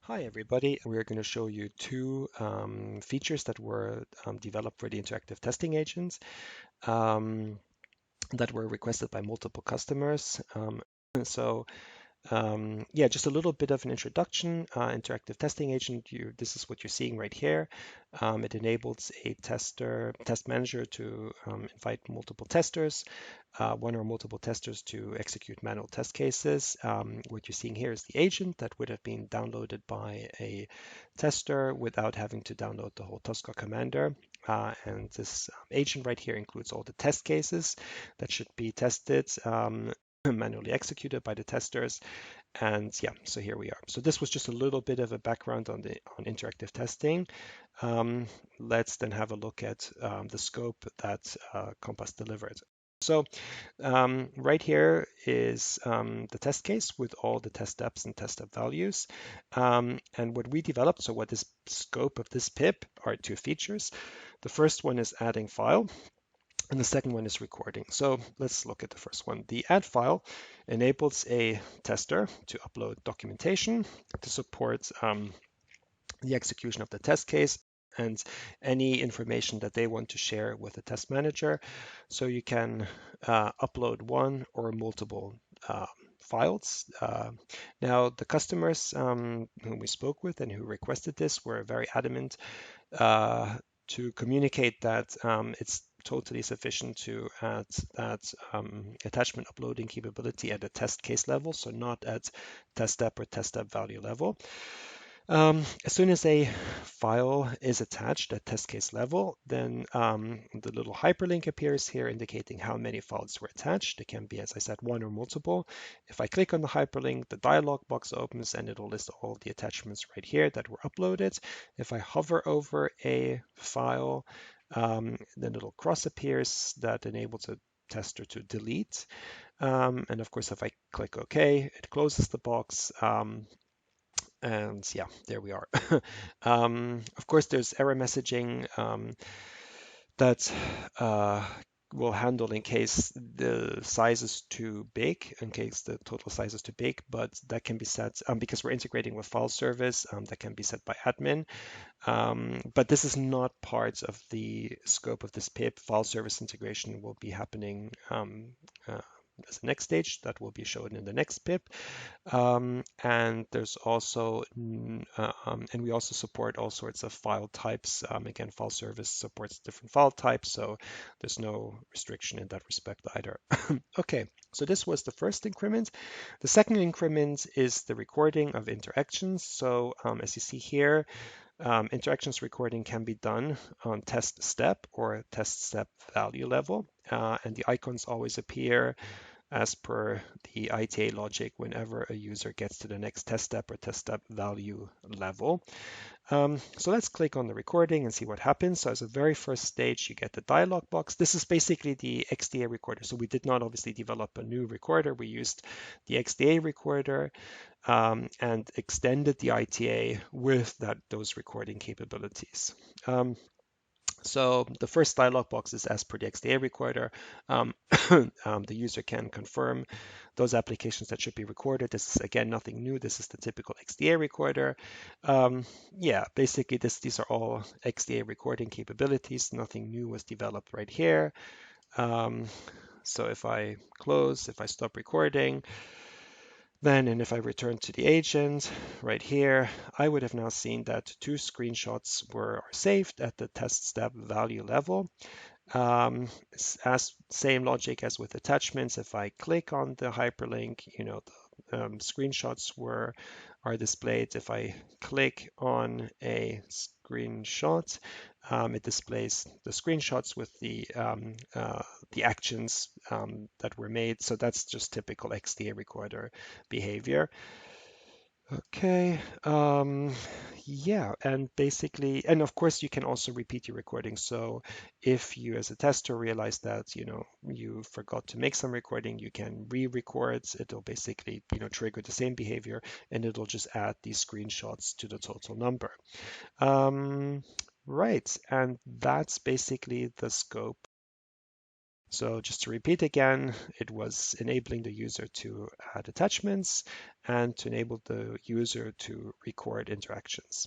Hi everybody, we're going to show you two features that were developed for the interactive testing agents um, that were requested by multiple customers. So yeah, just a little bit of an introduction. Interactive testing agent, this is what you're seeing right here. It enables a test manager to invite multiple testers, one or multiple testers to execute manual test cases. What you're seeing here is the agent that would have been downloaded by a tester without having to download the whole Tosca commander. And this agent right here includes all the test cases that should be tested, manually executed by the testers. And yeah, so here we are. So this was just a little bit of a background on interactive testing. Um, let's then have a look at the scope that Compass delivered. So right here is the test case with all the test steps and test step values. And what we developed, so what is scope of this pip are two features. The first one is adding file, and the second one is recording. So let's look at the first one. The add file enables a tester to upload documentation to support the execution of the test case and any information that they want to share with the test manager. So you can upload one or multiple files. Now, the customers whom we spoke with and who requested this were very adamant to communicate that it's totally sufficient to add that attachment uploading capability at a test case level, so not at test step or test step value level. As soon as a file is attached at test case level, then the little hyperlink appears here indicating how many files were attached. It can be, as I said, one or multiple. If I click on the hyperlink, the dialog box opens and it'll list all the attachments right here that were uploaded. If I hover over a file, then a little cross appears that enables a tester to delete. And of course, if I click OK, it closes the box. And yeah, there we are. Of course, there's error messaging that will handle in case the size is too big, in case the total size is too big, but that can be set because we're integrating with file service, that can be set by admin. But this is not part of the scope of this PIP. File service integration will be happening as the next stage that will be shown in the next PIP. And there's also, and we also support all sorts of file types. Again, file service supports different file types, so there's no restriction in that respect either. Okay, so this was the first increment. The second increment is the recording of interactions. So as you see here, interactions recording can be done on test step or test step value level, and the icons always appear as per the ITA logic whenever a user gets to the next test step or test step value level. So let's click on the recording and see what happens. So as a very first stage, you get the dialog box. This is basically the XDA recorder. So we did not obviously develop a new recorder. We used the XDA recorder and extended the ITA with those recording capabilities. So the first dialog box is as per the XDA recorder. The user can confirm those applications that should be recorded. This is again nothing new. This is the typical XDA recorder. Yeah, basically these are all XDA recording capabilities. Nothing new was developed right here. So if I close, if I stop recording, then, and if I return to the agent right here, I would have now seen that two screenshots were saved at the test step value level. As same logic as with attachments, if I click on the hyperlink, the screenshots are displayed. If I click on a screenshot, it displays the screenshots with the actions that were made. So that's just typical XDA recorder behavior. Okay, yeah, and basically, and of course you can also repeat your recording. So if you as a tester realize that, you forgot to make some recording, you can re-record. It'll basically, trigger the same behavior and it'll just add these screenshots to the total number. Right, and that's basically the scope So just to repeat again, it was enabling the user to add attachments and to enable the user to record interactions.